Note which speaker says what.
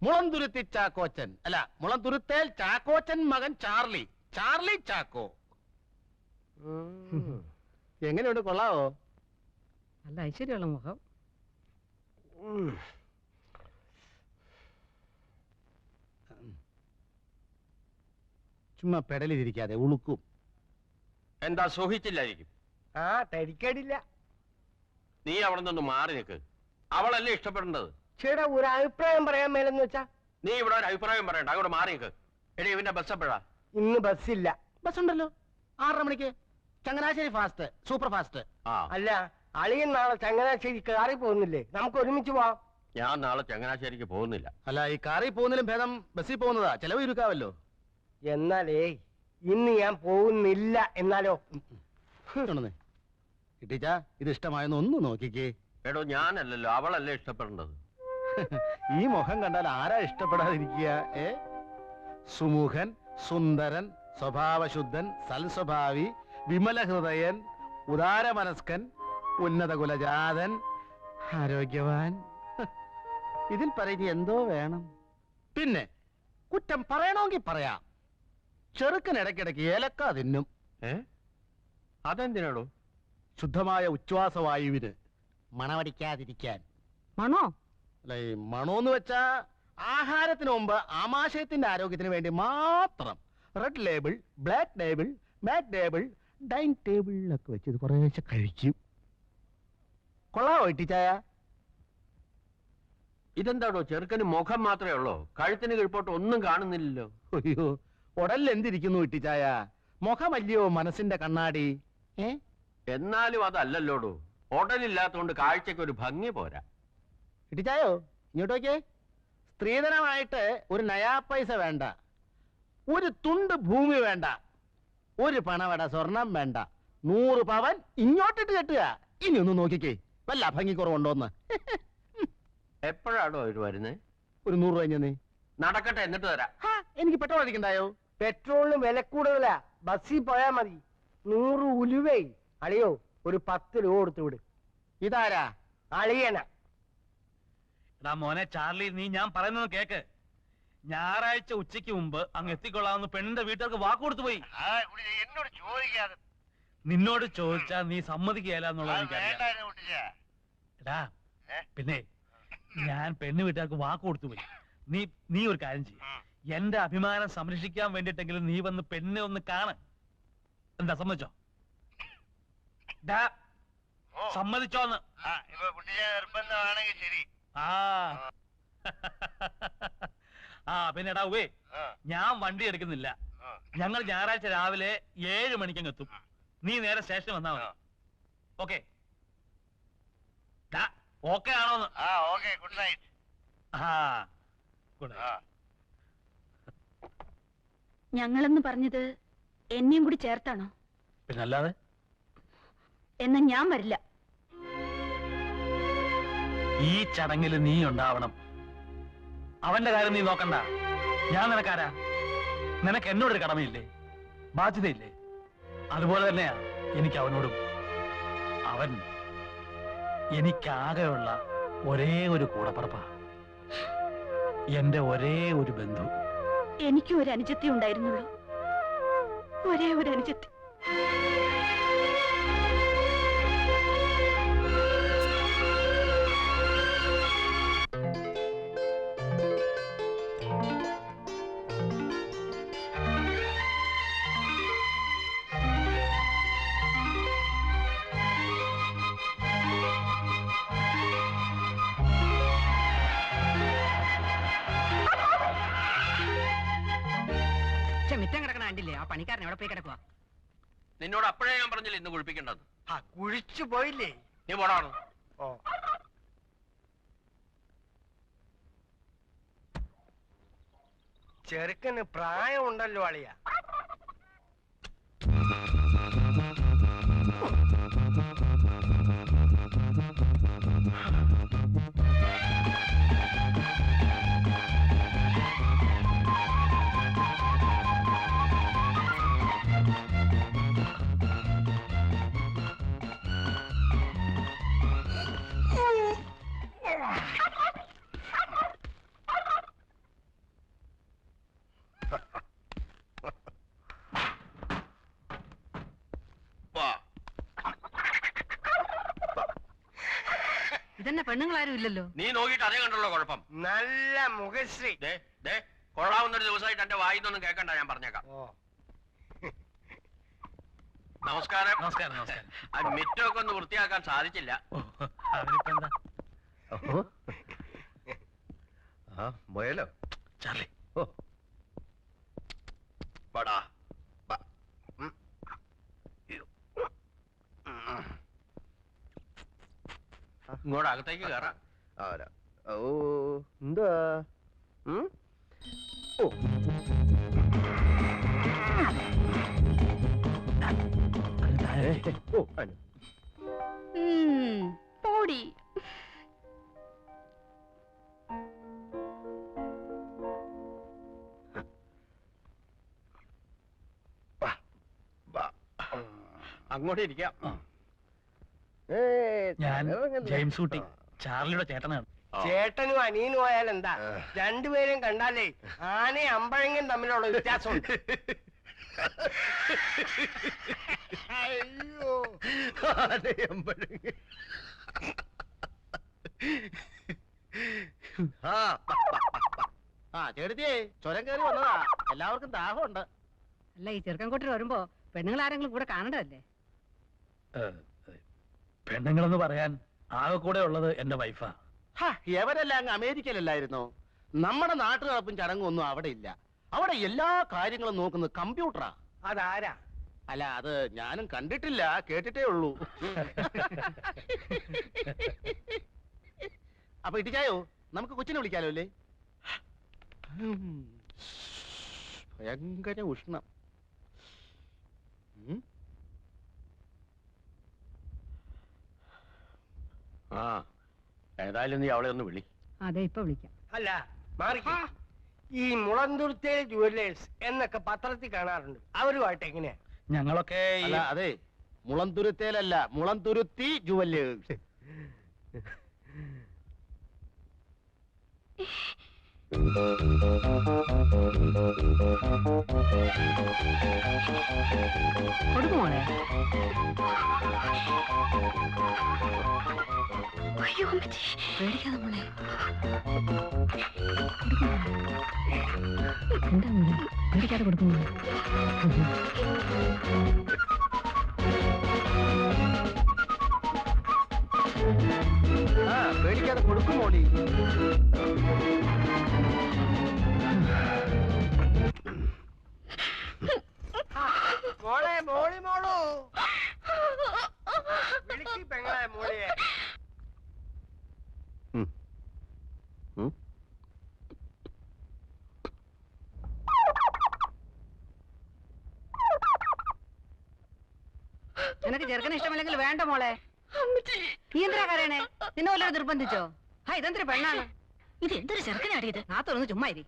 Speaker 1: മുളന്തുരുത്തി ചാക്കോച്ചൻ അല്ല, മുളന്തുരുത്തേൽ ചാക്കോച്ചൻ മകൻ Charlie, Charlie Chacko. എങ്ങനെയുണ്ട്, കൊള്ളാവോ?
Speaker 2: നല്ല ഐശ്വര്യമുള്ള മുഖം.
Speaker 1: ചുമ്മാ പെടലിരിക്കാതെ ഉളുക്കും.
Speaker 3: എന്താ സുഖിച്ചില്ലായിരിക്കും?
Speaker 4: ആ തരിക്കേടില്ല.
Speaker 3: നീ അവിടെ നിന്ന് മാറി നിൽക്ക്. അവളല്ലേ ഇഷ്ടപ്പെടേണ്ടത്.
Speaker 4: ചേട്ടാ ഒരു അഭിപ്രായം പറയാൻ മേലെന്ന് വെച്ചാ.
Speaker 3: നീ ഇവിടെ ഒരു അഭിപ്രായം പറയണ്ട, അങ്ങോട്ട് മാറി നിൽക്ക്. എടി ഇവന്റെ ബസ് എപ്പോഴാ?
Speaker 4: ഇന്ന് ബസ്സില്ല.
Speaker 1: ബസ് ഉണ്ടല്ലോ 6:30 മണിക്ക്, ചങ്ങനാശ്ശേരി ഫാസ്റ്റ്, സൂപ്പർ ഫാസ്റ്റ്.
Speaker 4: അല്ല, അളിയൻ നാളെ ചങ്ങനാശ്ശേരി കാറി പോകുന്നില്ലേ? നമുക്ക് ഒരുമിച്ച് പോവാം.
Speaker 3: ഞാൻ നാളെ ചങ്ങനാശ്ശേരിക്ക് പോകുന്നില്ല.
Speaker 1: അല്ല, ഈ കാറിൽ പോകുന്നതിലും ഭേദം ബസ്സിൽ പോകുന്നതാ, ചെലവ് ചുരുക്കാവല്ലോ.
Speaker 4: എന്നാലേ ഇന്ന് ഞാൻ പോകുന്നില്ല. എന്നാലോ
Speaker 1: കിട്ടിച്ച, ഇത് ഇഷ്ടമായെന്ന് ഒന്ന് നോക്കിക്കേ.
Speaker 3: എടോ ഞാനല്ലല്ലോ, അവളല്ലേ ഇഷ്ടപ്പെടേണ്ടത്.
Speaker 1: ഈ മുഖം കണ്ടാൽ ആരാ ഇഷ്ടപ്പെടാതിരിക്കുക? സുമുഖൻ, സുന്ദരൻ, സ്വഭാവശുദ്ധൻ, സൽസ്വഭാവി, വിമല ഹൃദയൻ, ഉദാരമനസ്കൻ, ഉന്നത കുലജാതൻ, ആരോഗ്യവാൻ. ഇതിൽ പറയുന്ന എന്തോ വേണം. പിന്നെ കുറ്റം പറയണമെങ്കിൽ പറയാം. ചെറുക്കൻ ഇടയ്ക്കിടയ്ക്ക് ഏലക്ക തിന്നും.
Speaker 3: അതെന്തിനാടോ?
Speaker 1: ശുദ്ധമായ ഉച്ഛ്വാസവായുവിന് മണമടിക്കാതിരിക്കാൻ.
Speaker 2: മണോ?
Speaker 1: അല്ല, ഈ മണോന്ന് വെച്ചാ ആഹാരത്തിന് മുമ്പ് ആമാശയത്തിന്റെ ആരോഗ്യത്തിന് വേണ്ടി മാത്രം. റെഡ് ലേബിൾ, ബ്ലാക്ക് ലേബിൾ, മാറ്റ് ലേബിൾ, ഡൈനിങ് ടേബിളിലൊക്കെ വെച്ച് ഇത് കുറേശ്ശെ കഴിക്കും. കൊള്ളാവോ ഇട്ടിച്ചായ?
Speaker 3: ഇതെന്താടോ, ചെറുക്കന് മുഖം മാത്രമേ ഉള്ളൂ, കഴുത്തിന് കീഴ്പോട്ട് ഒന്നും കാണുന്നില്ലല്ലോ.
Speaker 1: അയ്യോ, ഉടലിൽ എന്തിരിക്കുന്നു ഇട്ടിച്ചായ? മുഖമല്ലയോ മനസ്സിന്റെ കണ്ണാടി.
Speaker 3: എന്നാലും അതല്ലല്ലോടോ, ഉടലില്ലാത്തോണ്ട് കാഴ്ചക്ക് ഒരു ഭംഗി പോരാ.
Speaker 1: ഇട്ടിച്ചായോ, ഇങ്ങോട്ട് നോക്കിയേ. സ്ത്രീധനമായിട്ട് ഒരു നയാ പൈസ വേണ്ട, ഒരു തുണ്ട് ഭൂമി വേണ്ട, ഒരു പണവട സ്വർണം വേണ്ട, 100 പവൻ ഇങ്ങോട്ടിട്ട് കെട്ടുക. ഇനി ഒന്ന് നോക്കിക്കേ, വല്ല ഭംഗിക്കുറവുണ്ടോന്ന്.
Speaker 3: എപ്പോഴാണോ അവര് വരുന്നേ?
Speaker 1: ഒരു 100 രൂപ നീ
Speaker 3: നടക്കട്ടെ, എന്നിട്ട് തരാം.
Speaker 1: എനിക്ക് പെട്രോൾ അടിക്കണ്ടായോ?
Speaker 4: പെട്രോളിന് വില കൂടുതലാ, ബസ്സിൽ പോയാ മതി. 100 ഉലുവേ. അളിയോ ഒരു 10 രൂപ കൊടുത്തു വിട്.
Speaker 1: ഇതാരാ?
Speaker 4: അളിയന.
Speaker 5: എടാ മോനെ ചാർലി, നീ ഞാൻ പറയുന്നത് കേക്ക്. ഞായറാഴ്ച ഉച്ചയ്ക്ക് മുമ്പ് അങ്ങ് എത്തിക്കൊള്ളാമെന്ന് പെണ്ണിന്റെ വീട്ടുകാർക്ക് വാക്ക് കൊടുത്തു പോയി.
Speaker 6: എന്നോട് ചോദിക്കാതെ.
Speaker 5: നിന്നോട് ചോദിച്ചാ നീ സമ്മതിക്കുകയല്ല എന്നുള്ളത് എനിക്കറിയാം. എടാ പിന്നെ ഞാൻ പെണ്ണ് വീട്ടുകാർക്ക് വാക്ക് കൊടുത്തു പോയി. നീ ഒരു കാര്യം ചെയ്യും, എന്റെ അഭിമാനം സംരക്ഷിക്കാൻ വേണ്ടിട്ടെങ്കിലും നീ വന്ന് പെണ്ണെ ഒന്ന് കാണ്. എന്താ, സമ്മതിച്ചോ? സമ്മതിച്ചോന്ന്?
Speaker 6: നിർബന്ധമാണെങ്കിൽ ശരി.
Speaker 5: പിന്നെ എടാ ഉവേ, ഞാൻ വണ്ടി എടുക്കുന്നില്ല. ഞങ്ങൾ ഞായറാഴ്ച രാവിലെ 7 മണിക്കങ്ങ് എത്തും. നീ നേരെ സ്റ്റേഷനിൽ വന്നാ മതി. ഓക്കെ? ഓക്കെ ആണോന്ന്?
Speaker 6: Good night.
Speaker 5: Good night.
Speaker 7: ഞങ്ങളെന്ന് പറഞ്ഞത് എന്നെയും കൂടി ചേർത്താണോ?
Speaker 5: പിന്നല്ലാതെ.
Speaker 7: എന്നാ ഞാൻ വരില്ല.
Speaker 5: ഈ ചടങ്ങിൽ നീ ഉണ്ടാവണം. അവന്റെ കാര്യം നീ നോക്കണ്ട. ഞാൻ നിനക്കാരാ? നിനക്ക് എന്നോടൊരു കടമയില്ലേ, ബാധ്യതയില്ലേ? അതുപോലെ തന്നെയാ എനിക്ക് അവനോടും. അവൻ എനിക്കാകെയുള്ള ഒരേ ഒരു കൂടപ്പറപ്പാ, എന്റെ ഒരേ ഒരു ബന്ധു.
Speaker 7: എനിക്കും ഒരു അനുജത്തി ഉണ്ടായിരുന്നുള്ളൂ, ഒരേ ഒരു അനുജത്തി.
Speaker 2: മിറ്റം കിടക്കണ കണ്ടില്ലേ? ആ പണിക്കാരൻ എവിടെ പോയി കിടക്കുക?
Speaker 3: നിന്നോട് അപ്പോഴേ ഞാൻ പറഞ്ഞില്ല ഇന്ന് കുളിപ്പിക്കേണ്ടത്.
Speaker 4: കുഴിച്ചു പോയില്ലേ?
Speaker 3: നീ പോടാണ്.
Speaker 4: ചെറുക്കന് പ്രായമുണ്ടല്ലോ അളിയ.
Speaker 2: ഇതന്നെ പെണ്ണുങ്ങളാരും ഇല്ലല്ലോ.
Speaker 3: നീ നോക്കിയിട്ട് അതേ കണ്ടുള്ള കുഴപ്പം.
Speaker 4: നല്ല മുഖശ്രീ.
Speaker 3: കൊള്ളാവുന്നൊരു ദിവസമായിട്ട് എന്റെ വായിന്നൊന്നും കേൾക്കണ്ട, ഞാൻ പറഞ്ഞേക്കാം.
Speaker 4: ഓ
Speaker 3: നമസ്കാരം.
Speaker 5: നമസ്കാരം നമസ്കാരം.
Speaker 3: ആ മിറ്റമൊക്കെ ഒന്ന് വൃത്തിയാക്കാൻ സാധിച്ചില്ല.
Speaker 5: അതിനിപ്പോ എന്താ
Speaker 3: മുയലോ
Speaker 5: ചാർലി?
Speaker 3: പടാ ഇങ്ങോട്ട് അകത്തേക്ക് കയറാം.
Speaker 1: ഓ എന്താ ഓ ഓ അനു
Speaker 7: പോടി.
Speaker 3: അങ്ങോട്ട് ഇരിക്കാം.
Speaker 5: ഞാൻ ജെയിംസ് കുട്ടി, ചാർലിയുടെ ചേട്ടനാണ്.
Speaker 4: ചേട്ടനും അനിയനും പോയാൽ എന്താ, രണ്ടുപേരും കണ്ടാലേ ആനയും അമ്പഴങ്ങയും തമ്മിലുള്ള വ്യത്യാസമുണ്ട്.
Speaker 1: അയ്യോ ആ ചേട്ടത്തിയേ ചുരം കയറി വന്നതാ, എല്ലാവർക്കും ദാഹമുണ്ട്.
Speaker 2: അല്ല, ഈ ചെറുക്കൻകുട്ടി വരുമ്പോ പെണ്ണുങ്ങൾ ആരെങ്കിലും കൂടെ കാണണ്ടല്ലേ?
Speaker 5: പെണ്ണുങ്ങളെന്ന് പറയാൻ ആകെ കൂടെ ഉള്ളത് എന്റെ വൈഫാ.
Speaker 1: എവരെല്ലാം അങ്ങ് അമേരിക്കയിലല്ലായിരുന്നോ? നമ്മുടെ നാട്ടു നടപ്പും ചടങ്ങും ഒന്നും അവിടെ ഇല്ല. അവിടെ എല്ലാ കാര്യങ്ങളും നോക്കുന്നത് കമ്പ്യൂട്ടറാ.
Speaker 4: അതാരാ?
Speaker 1: അല്ല, അത് ഞാനും കണ്ടിട്ടില്ല, കേട്ടിട്ടേ ഉള്ളൂ. അപ്പൊ ഇട്ടിച്ചായോ, നമുക്ക് കൊച്ചിനെ വിളിക്കാലോ അല്ലേ? ഭയങ്കര ഉഷ്ണം.
Speaker 3: ആ ഏതായാലും നീ അവളെ ഒന്ന് വിളി.
Speaker 2: അതെ, ഇപ്പൊ വിളിക്കാം.
Speaker 4: അല്ല മാറി. ഈ മുളന്തുരുത്തേ ജുവല്ലേഴ്സ് എന്നൊക്കെ പത്രത്തിൽ കാണാറുണ്ട്, അവരുമായിട്ട് എങ്ങനെയാ?
Speaker 5: ഞങ്ങളൊക്കെ
Speaker 1: അല്ല, അതെ, മുളന്തുരുത്തേലല്ല, മുളന്തുരുത്തി ജുവല്ലേഴ്സ്.
Speaker 2: കൊടുക്കുമോളെ?
Speaker 7: അയ്യോ അമ്മച്ചി,
Speaker 2: പേടിക്കാതെ മോളെ. എന്താ മോളെ, പേടിക്കാതെ കൊടുക്കുമോ?
Speaker 1: ആ, പേടിക്കാതെ കൊടുക്കും മോളി.
Speaker 4: മോളെ, മോളി മോളു വിളിക്ക് പെങ്ങളെ, മോളിയെ.
Speaker 2: നിനക്ക് ചെറുക്കന് ഇഷ്ടമില്ലെങ്കിൽ വേണ്ട മോളെ. നീ എന്തിനാ കരയണേ? നിന്നെ വല്ലവരും നിർബന്ധിച്ചോ? ഇതെന്തൊരു പെണ്ണാണ്?
Speaker 7: ഇത് എന്തൊരു ചെറുക്കനാടിയത്?
Speaker 2: നാത്തൊന്ന് ചുമ്മാ ഇരി.